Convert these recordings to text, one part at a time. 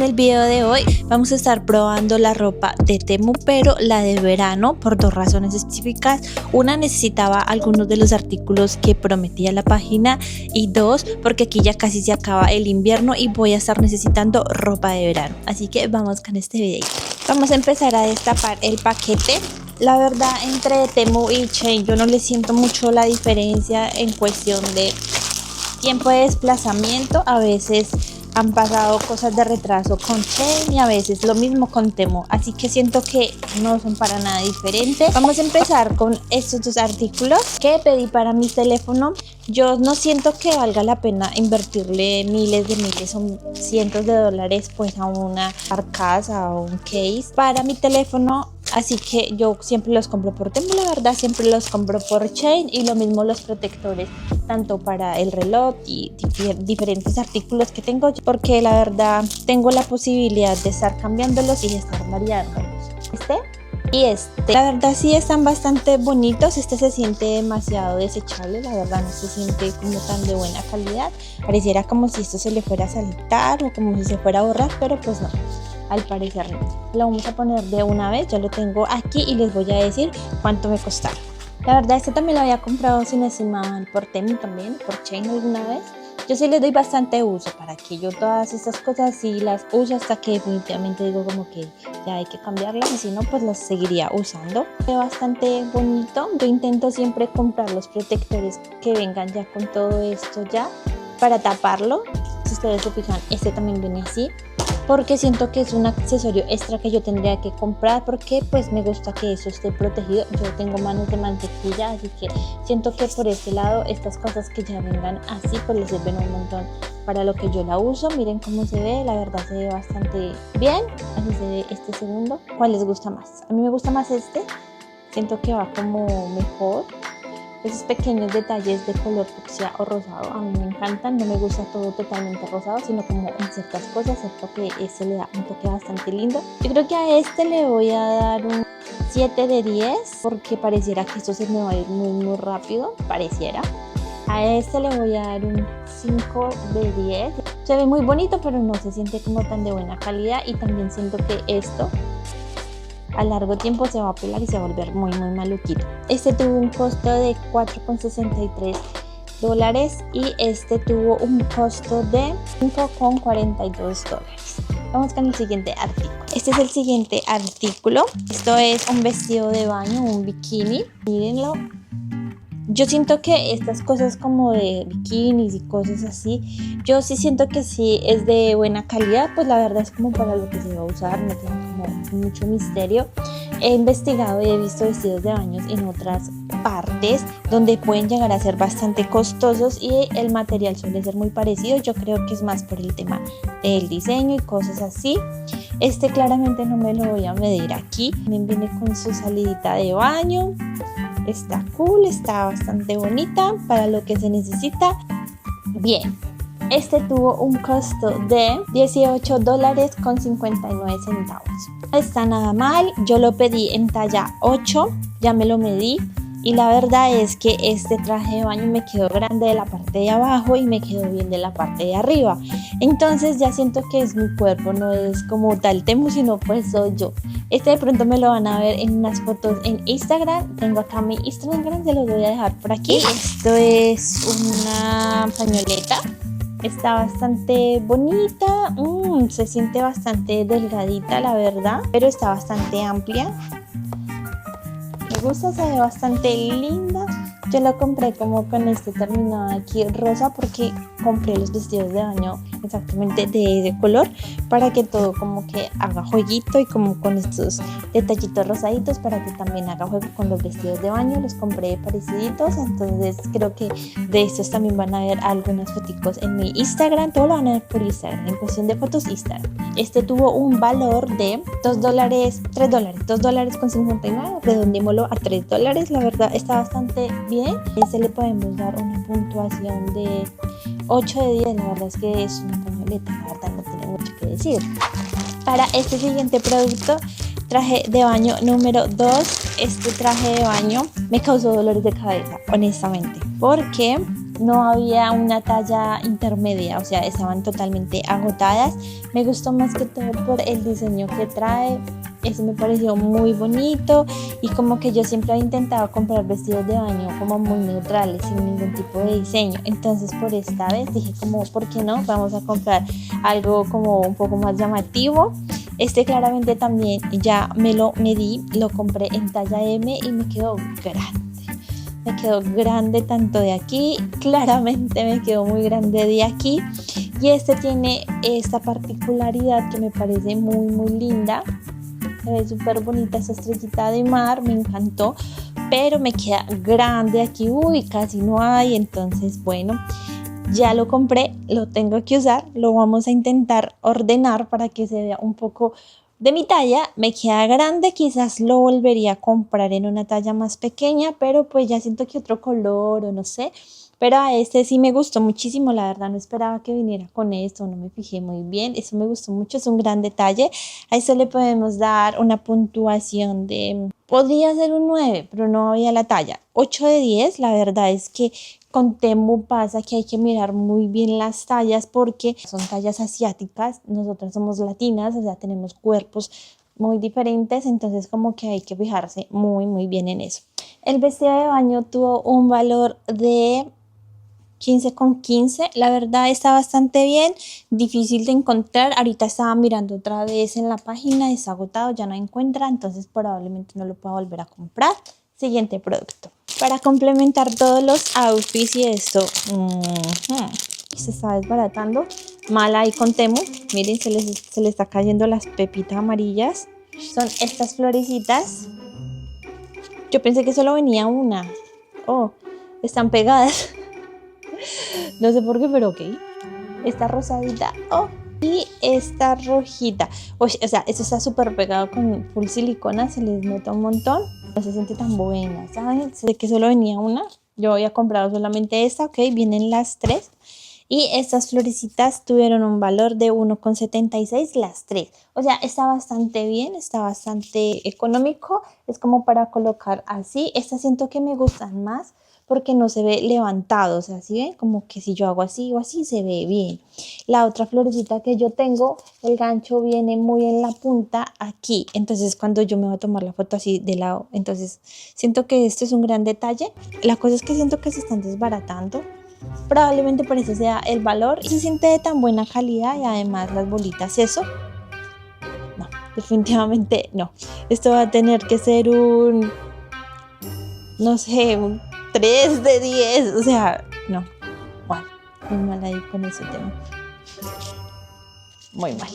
En el video de hoy vamos a estar probando la ropa de Temu, pero la de verano, por dos razones específicas. Una, necesitaba algunos de los artículos que prometía la página, y dos, porque aquí ya casi se acaba el invierno y voy a estar necesitando ropa de verano. Así que vamos con este video. Vamos a empezar a destapar el paquete. La verdad, entre Temu y Shein yo no le siento mucho la diferencia en cuestión de tiempo de desplazamiento. A veces han pasado cosas de retraso con Shein y a veces lo mismo con Temu, así que siento que no son para nada diferentes. Vamos a empezar con estos dos artículos que pedí para mi teléfono. Yo no siento que valga la pena invertirle miles o cientos de dólares pues a una carcasa o un case para mi teléfono. Así que yo siempre los compro por Temu, la verdad siempre los compro por Shein, y lo mismo los protectores, tanto para el reloj y diferentes artículos que tengo, porque la verdad tengo la posibilidad de estar cambiándolos y de estar variándolos. Este y este, la verdad sí están bastante bonitos. Este se siente demasiado desechable, la verdad no se siente como tan de buena calidad. Pareciera como si esto se le fuera a saltar o como si se fuera a borrar, pero pues no. Al parecer no. Lo vamos a poner de una vez, yo lo tengo aquí y les voy a decir cuánto me costaron. La verdad este también lo había comprado, si no estoy mal, por Temu también, por Shein alguna vez. Yo sí le doy bastante uso, para que yo todas estas cosas sí las uso hasta que definitivamente digo como que ya hay que cambiarlas, y si no pues las seguiría usando. Es bastante bonito. Yo intento siempre comprar los protectores que vengan ya con todo esto ya para taparlo. Si ustedes se fijan, este también viene así, porque siento que es un accesorio extra que yo tendría que comprar, porque pues me gusta que eso esté protegido. Yo tengo manos de mantequilla, así que siento que por este lado estas cosas que ya vengan así pues les sirven un montón para lo que yo la uso. Miren cómo se ve, la verdad se ve bastante bien. Así se ve este segundo. ¿Cuál les gusta más? A mí me gusta más este, siento que va como mejor. Esos pequeños detalles de color fucsia o rosado a mí me encantan. No me gusta todo totalmente rosado, sino como en ciertas cosas, cierto que ese le da un toque bastante lindo. Yo creo que a este le voy a dar un 7 de 10, porque pareciera que esto se me va a ir muy rápido, pareciera. A este le voy a dar un 5 de 10. Se ve muy bonito, pero no se siente como tan de buena calidad, y también siento que esto a largo tiempo se va a pelar y se va a volver muy maluquito. Este tuvo un costo de $4,63 y este tuvo un costo de $5,42. Vamos con el siguiente artículo. Este es el siguiente artículo. Esto es un vestido de baño, un bikini. Mírenlo. Yo siento que estas cosas como de bikinis y cosas así, yo sí siento que sí es de buena calidad, pues la verdad es como para lo que se va a usar, no tiene como mucho misterio. He investigado y he visto vestidos de baños en otras partes donde pueden llegar a ser bastante costosos y el material suele ser muy parecido. Yo creo que es más por el tema del diseño y cosas así. Este claramente no me lo voy a medir aquí. También viene con su salidita de baño. Está cool, está bastante bonita para lo que se necesita. Bien, este tuvo un costo de $18.59. No está nada mal, yo lo pedí en talla 8, ya me lo medí. Y la verdad es que este traje de baño me quedó grande de la parte de abajo y me quedó bien de la parte de arriba. Entonces ya siento que es mi cuerpo, no es como tal Temu, sino pues soy yo. Este de pronto me lo van a ver en unas fotos en Instagram. Tengo acá mi Instagram, se los voy a dejar por aquí. Esto es una pañoleta. Está bastante bonita. Se siente bastante delgadita, la verdad, pero está bastante amplia. Me gusta, se ve bastante linda. Yo la compré como con este terminado aquí rosa, porque compré los vestidos de baño exactamente de ese color para que todo como que haga jueguito, y como con estos detallitos rosaditos para que también haga juego con los vestidos de baño. Los compré pareciditos, entonces creo que de estos también van a ver algunas foticos en mi Instagram. Todo lo van a ver por Instagram, en cuestión de fotos Instagram. Este tuvo un valor de $2.59, redondémoslo a $3. La verdad está bastante bien. Este le podemos dar una puntuación de 8 de 10. La verdad es que es una pañoleta, la verdad no tiene mucho que decir. Para este siguiente producto, traje de baño número 2. Este traje de baño me causó dolores de cabeza, honestamente, porque no había una talla intermedia, o sea, estaban totalmente agotadas. Me gustó más que todo por el diseño que trae. Eso me pareció muy bonito y como que yo siempre he intentado comprar vestidos de baño como muy neutrales, sin ningún tipo de diseño. Entonces por esta vez dije como, ¿por qué no? Vamos a comprar algo como un poco más llamativo. Este claramente también ya me lo medí, lo compré en talla M y me quedó grande. Me quedó grande tanto de aquí, claramente me quedó muy grande de aquí. Y este tiene esta particularidad que me parece muy linda. Se ve súper bonita esa estrellita de mar, me encantó, pero me queda grande aquí, uy, casi no hay. Entonces bueno, ya lo compré, lo tengo que usar, lo vamos a intentar ordenar para que se vea un poco de mi talla. Me queda grande, quizás lo volvería a comprar en una talla más pequeña, pero pues ya siento que otro color o no sé. Pero a este sí me gustó muchísimo, la verdad no esperaba que viniera con esto, no me fijé muy bien, eso me gustó mucho, es un gran detalle. A eso le podemos dar una puntuación de, podría ser un 9, pero no había la talla, 8 de 10. La verdad es que con Temu pasa que hay que mirar muy bien las tallas porque son tallas asiáticas, nosotras somos latinas, o sea, tenemos cuerpos muy diferentes, entonces como que hay que fijarse muy bien en eso. El vestido de baño tuvo un valor de 15,15. La verdad está bastante bien, difícil de encontrar. Ahorita estaba mirando otra vez en la página, está agotado, ya no encuentra, entonces probablemente no lo pueda volver a comprar. Siguiente producto. Para complementar todos los outfits y esto, se está desbaratando. Mal ahí con Temu. Miren, se le está cayendo las pepitas amarillas. Son estas florecitas. Yo pensé que solo venía una. Oh, están pegadas. No sé por qué, pero ok. Esta rosadita, oh, y esta rojita. O sea, esto está súper pegado con full silicona, se les nota un montón. No se siente tan buena, ¿saben? Sé que solo venía una. Yo había comprado solamente esta, ok, vienen las tres. Y estas florecitas tuvieron un valor de 1,76 las tres. O sea, está bastante bien, está bastante económico. Es como para colocar así. Estas siento que me gustan más porque no se ve levantado, o sea, ¿sí ven? Como que si yo hago así o así se ve bien. La otra florecita que yo tengo, el gancho viene muy en la punta aquí, entonces cuando yo me voy a tomar la foto así de lado, entonces siento que esto es un gran detalle. La cosa es que siento que se están desbaratando, probablemente por eso sea el valor, y se siente de tan buena calidad y además las bolitas, eso, no, definitivamente no. Esto va a tener que ser un, no sé, un 3 de 10, o sea, no, bueno, muy mal ahí con ese tema, muy mal.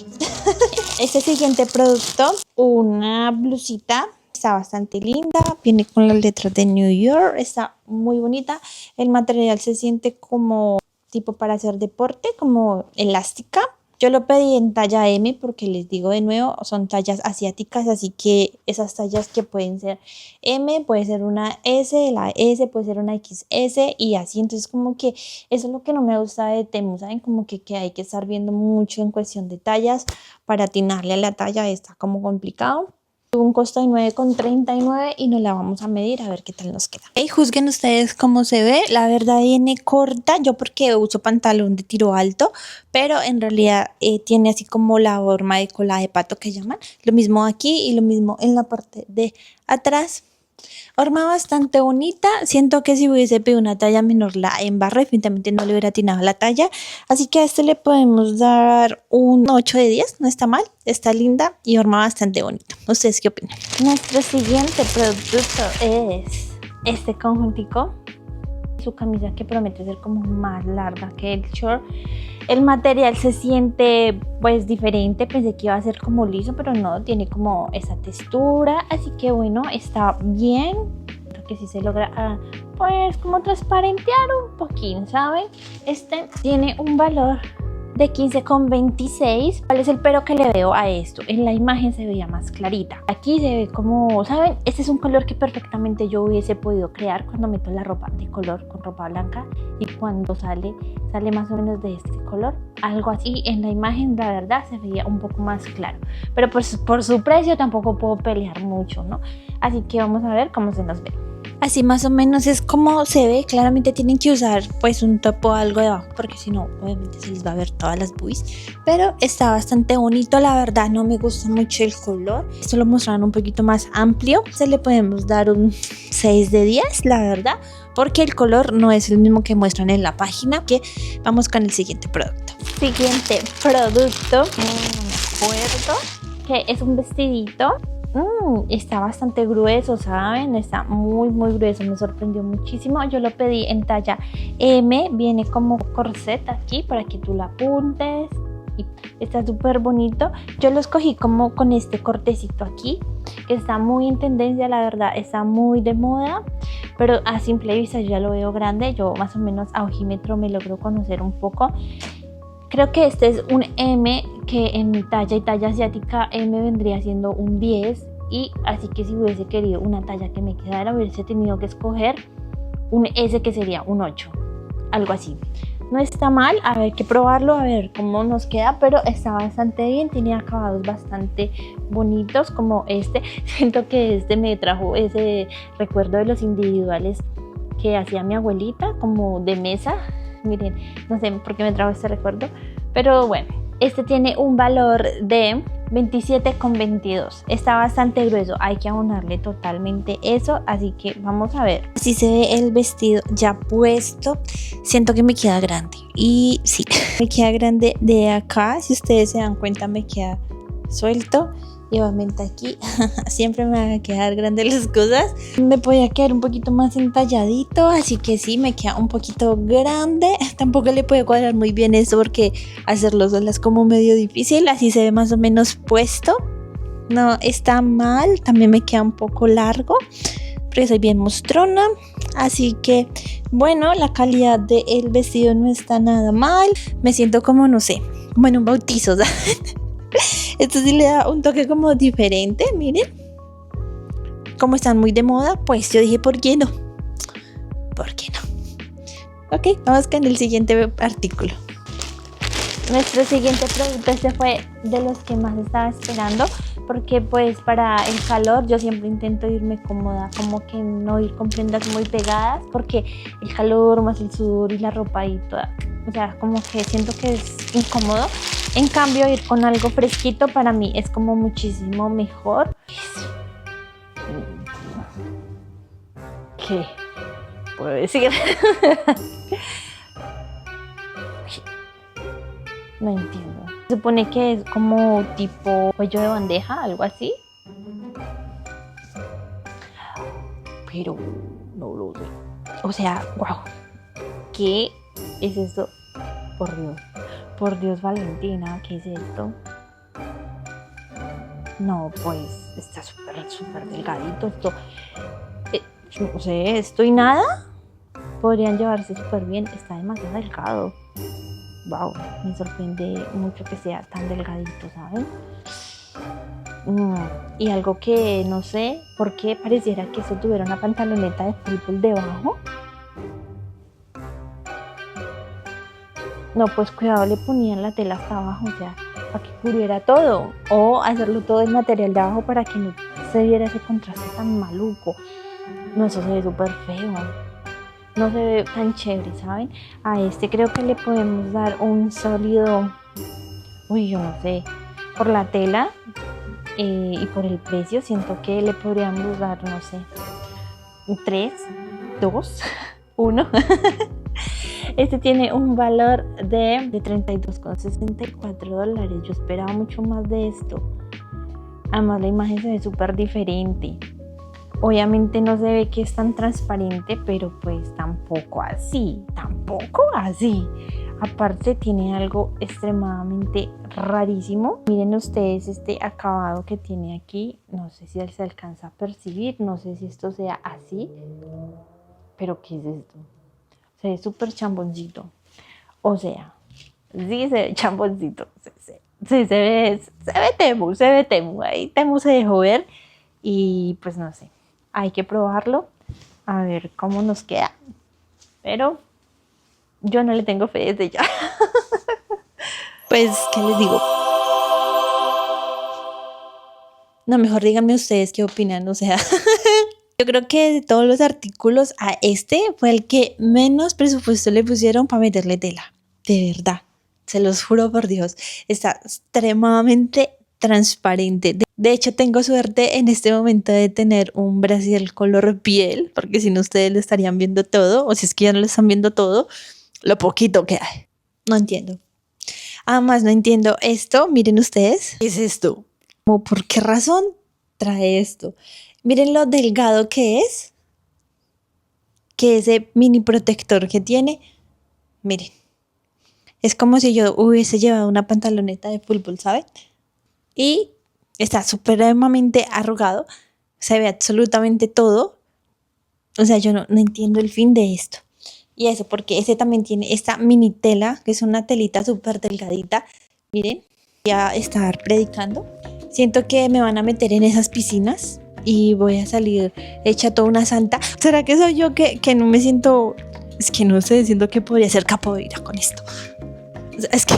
Este siguiente producto, una blusita, está bastante linda, viene con las letras de New York, está muy bonita, el material se siente como tipo para hacer deporte, como elástica. Yo lo pedí en talla M porque les digo de nuevo, son tallas asiáticas, así que esas tallas que pueden ser M, puede ser una S, la S puede ser una XS y así. Entonces como que eso es lo que no me gusta de Temu, ¿saben? Como que hay que estar viendo mucho en cuestión de tallas para atinarle a la talla, está como complicado. Tuvo un costo de 9,39 y nos la vamos a medir a ver qué tal nos queda. Okay, juzguen ustedes cómo se ve. La verdad viene corta, yo porque uso pantalón de tiro alto, pero en realidad tiene así como la forma de cola de pato que llaman. Lo mismo aquí y lo mismo en la parte de atrás. Horma bastante bonita, siento que si hubiese pedido una talla menor la embarro, definitivamente no le hubiera atinado la talla, así que a este le podemos dar un 8 de 10, no está mal, está linda y horma bastante bonita. ¿Ustedes qué opinan? Nuestro siguiente producto es este conjuntico, su camisa que promete ser como más larga que el short. El material se siente pues diferente, pensé que iba a ser como liso, pero no, tiene como esa textura, así que bueno, está bien. Creo que sí se logra pues como transparentear un poquín, ¿saben? Este tiene un valor de 15,26. ¿Cuál es el pero que le veo a esto? En la imagen se veía más clarita. Aquí se ve como, ¿saben? Este es un color que perfectamente yo hubiese podido crear cuando meto la ropa de color con ropa blanca y cuando sale más o menos de este color. Algo así en la imagen, la verdad, se veía un poco más claro. Pero pues por su precio tampoco puedo pelear mucho, ¿no? Así que vamos a ver cómo se nos ve. Así más o menos es como se ve. Claramente tienen que usar pues un top o algo debajo, porque si no obviamente se les va a ver todas las boobies. Pero está bastante bonito, la verdad no me gusta mucho el color. Esto lo mostraron un poquito más amplio. Se le podemos dar un 6 de 10, la verdad, porque el color no es el mismo que muestran en la página. Que vamos con el siguiente producto. Siguiente producto, no me acuerdo, que es un vestidito. Está bastante grueso, ¿saben? Está muy grueso, me sorprendió muchísimo. Yo lo pedí en talla M, viene como corset aquí para que tú la apuntes y está súper bonito. Yo lo escogí como con este cortecito aquí, que está muy en tendencia, la verdad, está muy de moda, pero a simple vista yo ya lo veo grande. Yo más o menos a ojímetro me logro conocer un poco. Creo que este es un M, que en mi talla y talla asiática M vendría siendo un 10, y así que si hubiese querido una talla que me quedara, hubiese tenido que escoger un S, que sería un 8, algo así. No está mal, a ver, hay que probarlo, a ver cómo nos queda, pero está bastante bien, tiene acabados bastante bonitos como este. Siento que este me trajo ese recuerdo de los individuales que hacía mi abuelita, como de mesa. Miren, no sé por qué me trajo este recuerdo, pero bueno, este tiene un valor de 27,22. Está bastante grueso, hay que abonarle totalmente eso, así que vamos a ver. Así se ve el vestido ya puesto. Siento que me queda grande, y sí, me queda grande de acá. Si ustedes se dan cuenta, me queda suelto. Y obviamente aquí siempre me van a quedar grandes las cosas. Me podía quedar un poquito más entalladito, así que sí, me queda un poquito grande. Tampoco le puede cuadrar muy bien eso, porque hacerlo sola es como medio difícil. Así se ve más o menos puesto. No está mal, también me queda un poco largo, porque soy bien mostrona. Así que bueno, la calidad del vestido no está nada mal. Me siento como, no sé, como en un bautizo, ¿sabes? Esto sí le da un toque como diferente, miren. Como están muy de moda, pues yo dije, ¿por qué no? ¿Por qué no? Ok, vamos con el siguiente artículo. Nuestro siguiente producto, este fue de los que más estaba esperando, porque pues para el calor yo siempre intento irme cómoda, como que no ir con prendas muy pegadas, porque el calor más el sudor y la ropa y toda, o sea, como que siento que es incómodo. En cambio, ir con algo fresquito para mí es como muchísimo mejor. ¿Qué puedo decir? No entiendo. Se supone que es como tipo cuello de bandeja, algo así. Pero no lo sé. O sea, wow. ¿Qué es esto? Por Dios. Por Dios, Valentina, ¿qué es esto? No, pues está súper delgadito esto. No sé, esto y nada. Podrían llevarse súper bien. Está demasiado delgado. Wow, me sorprende mucho que sea tan delgadito, ¿saben? Y algo que no sé por qué pareciera que eso tuviera una pantaloneta de fútbol debajo. No, pues cuidado, le ponían la tela hasta abajo, o sea, para que cubriera todo, o hacerlo todo en material de abajo para que no se viera ese contraste tan maluco. No, eso se ve súper feo, no se ve tan chévere, ¿saben? A este creo que le podemos dar un sólido, yo no sé, por la tela y por el precio, siento que le podríamos dar, no sé, 3, 2, 1. Este tiene un valor de $32,64. Yo esperaba mucho más de esto. Además, la imagen se ve súper diferente. Obviamente no se ve que es tan transparente, pero pues tampoco así. Aparte tiene algo extremadamente rarísimo. Miren ustedes este acabado que tiene aquí. No sé si se alcanza a percibir. No sé si esto sea así. Pero ¿qué es esto? Se ve súper chamboncito. O sea, sí se ve chamboncito. Sí, se ve Temu. Ahí Temu se dejó ver. Y pues no sé. Hay que probarlo. A ver cómo nos queda. Pero yo no le tengo fe desde ya. Pues, ¿qué les digo? No, mejor díganme ustedes qué opinan. O sea, Yo creo que de todos los artículos a este fue el que menos presupuesto le pusieron para meterle tela. De verdad, se los juro por Dios. Está extremadamente transparente. De hecho, tengo suerte en este momento de tener un brasier color piel, porque si no ustedes lo estarían viendo todo, o si es que ya no lo están viendo todo, lo poquito que hay. No entiendo. Además, no entiendo esto. Miren ustedes. ¿Qué es esto? ¿Por qué razón trae esto? Miren lo delgado que es. Que ese mini protector que tiene. Miren. Es como si yo hubiese llevado una pantaloneta de fútbol, ¿saben? Y está supremamente arrugado. Se ve absolutamente todo. O sea, yo no entiendo el fin de esto. Y eso porque ese también tiene esta mini tela, que es una telita súper delgadita. Miren, voy a estar predicando. Siento que me van a meter en esas piscinas y voy a salir hecha toda una santa. ¿Será que soy yo que no me siento? Es que no sé, siento que podría ser capoeira con esto. Es que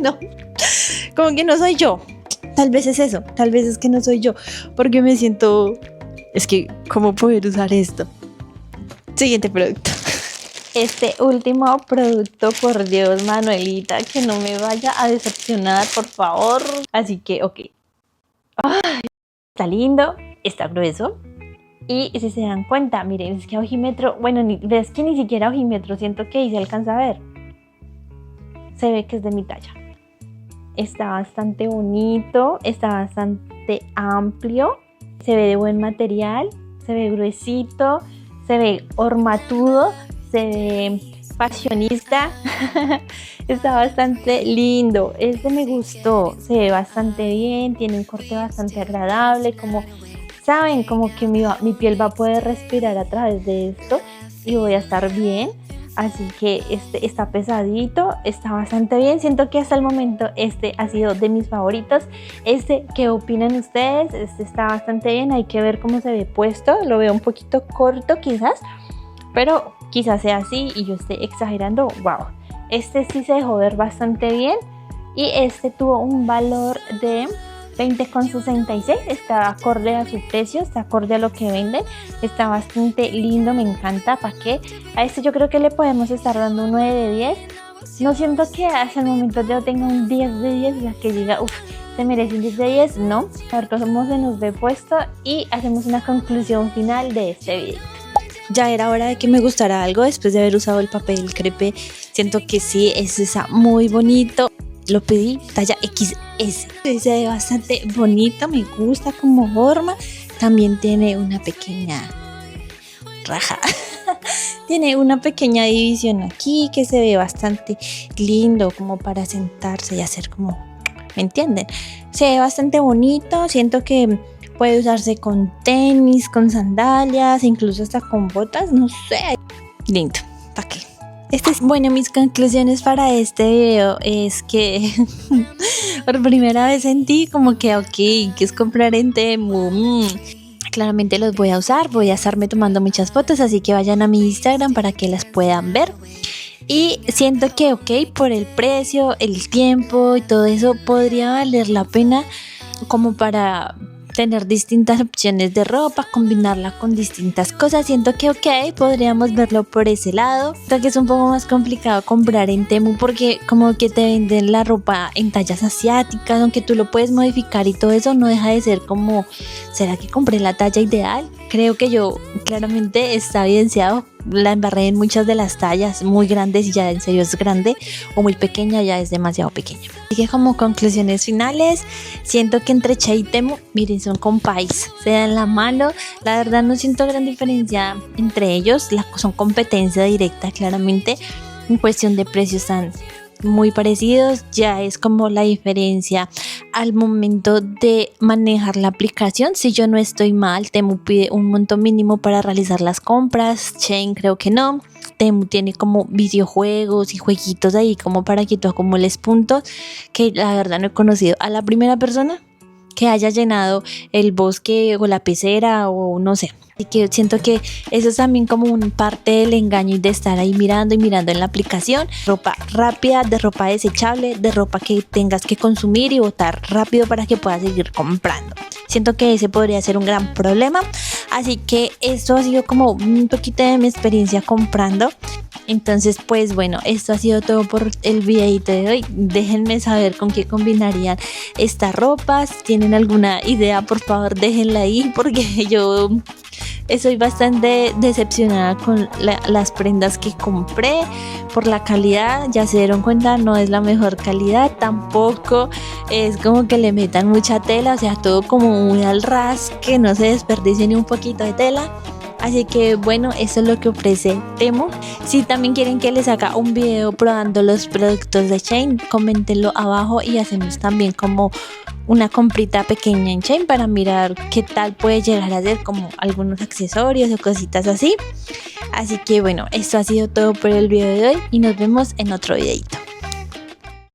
no, como que no soy yo. Tal vez es eso, tal vez es que no soy yo, porque me siento, es que, ¿cómo poder usar esto? Siguiente producto. Este último producto, por Dios, Manuelita, que no me vaya a decepcionar, por favor. Así que, ok. Ay, está lindo, está grueso. Y si se dan cuenta, miren, es que ojímetro, bueno, ves que ni siquiera ojímetro, siento que ahí se alcanza a ver. Se ve que es de mi talla. Está bastante bonito, está bastante amplio, se ve de buen material, se ve gruesito, se ve hormatudo, se ve fashionista. Está bastante lindo. Este me gustó, se ve bastante bien, tiene un corte bastante agradable, como saben, como que mi piel va a poder respirar a través de esto y voy a estar bien. Así que este está pesadito, está bastante bien. Siento que hasta el momento este ha sido de mis favoritos. ¿Qué opinan ustedes? Este está bastante bien, hay que ver cómo se ve puesto. Lo veo un poquito corto quizás, pero quizás sea así y yo esté exagerando. Wow, este sí se dejó ver bastante bien y este tuvo un valor de 20,66, está acorde a su precio, está acorde a lo que venden, está bastante lindo, me encanta. ¿Para qué? A este yo creo que le podemos estar dando un 9 de 10. No siento que hasta el momento yo tenga un 10 de 10, ya que diga, uff, se merece un 10 de 10, no. A ver cómo se nos ve puesto y hacemos una conclusión final de este video. Ya era hora de que me gustara algo después de haber usado el papel crepe. Siento que sí, está muy bonito. Lo pedí talla XS. Se ve bastante bonito, me gusta como forma. También tiene una pequeña raja. Tiene una pequeña división aquí que se ve bastante lindo, como para sentarse y hacer como, ¿me entienden? Se ve bastante bonito. Siento que puede usarse con tenis, con sandalias, incluso hasta con botas, no sé. Lindo, ¿para qué? Bueno, mis conclusiones para este video es que por primera vez sentí como que ok, que es comprar en Temu. Claramente los voy a usar, voy a estarme tomando muchas fotos, así que vayan a mi Instagram para que las puedan ver. Y siento que ok, por el precio, el tiempo y todo eso podría valer la pena como para tener distintas opciones de ropa, combinarla con distintas cosas. Siento que ok, podríamos verlo por ese lado. Creo que es un poco más complicado comprar en Temu porque como que te venden la ropa en tallas asiáticas, aunque tú lo puedes modificar y todo eso, no deja de ser como, ¿será que compré la talla ideal? Creo que yo claramente está evidenciado, la embarré en muchas de las tallas, muy grandes y ya en serio es grande, o muy pequeña ya es demasiado pequeña. Así que como conclusiones finales, siento que entre Che y Temu, miren, son compais, se dan la mano. La verdad no siento gran diferencia entre ellos, son competencia directa claramente. En cuestión de precios están muy parecidos, ya es como la diferencia al momento de manejar la aplicación. Si yo no estoy mal, Temu pide un monto mínimo para realizar las compras, Shein creo que no. Temu tiene como videojuegos y jueguitos ahí como para que tú acumules puntos, que la verdad no he conocido a la primera persona que haya llenado el bosque o la pecera o no sé. Así que siento que eso es también como una parte del engaño y de estar ahí mirando y mirando en la aplicación. Ropa rápida, de ropa desechable, de ropa que tengas que consumir y botar rápido para que puedas seguir comprando. Siento que ese podría ser un gran problema. Así que esto ha sido como un poquito de mi experiencia comprando. Entonces pues bueno, esto ha sido todo por el videito de hoy. Déjenme saber con qué combinarían estas ropas. Si tienen alguna idea, por favor déjenla ahí, porque yo estoy bastante decepcionada con las prendas que compré por la calidad. Ya se dieron cuenta, no es la mejor calidad, tampoco es como que le metan mucha tela, o sea, todo como muy al ras, que no se desperdicie ni un poquito de tela. Así que bueno, eso es lo que ofrece Temu. Si también quieren que les haga un video probando los productos de Shein, coméntenlo abajo y hacemos también como una comprita pequeña en Shein para mirar qué tal puede llegar a ser, como algunos accesorios o cositas así. Así que bueno, esto ha sido todo por el video de hoy y nos vemos en otro videito.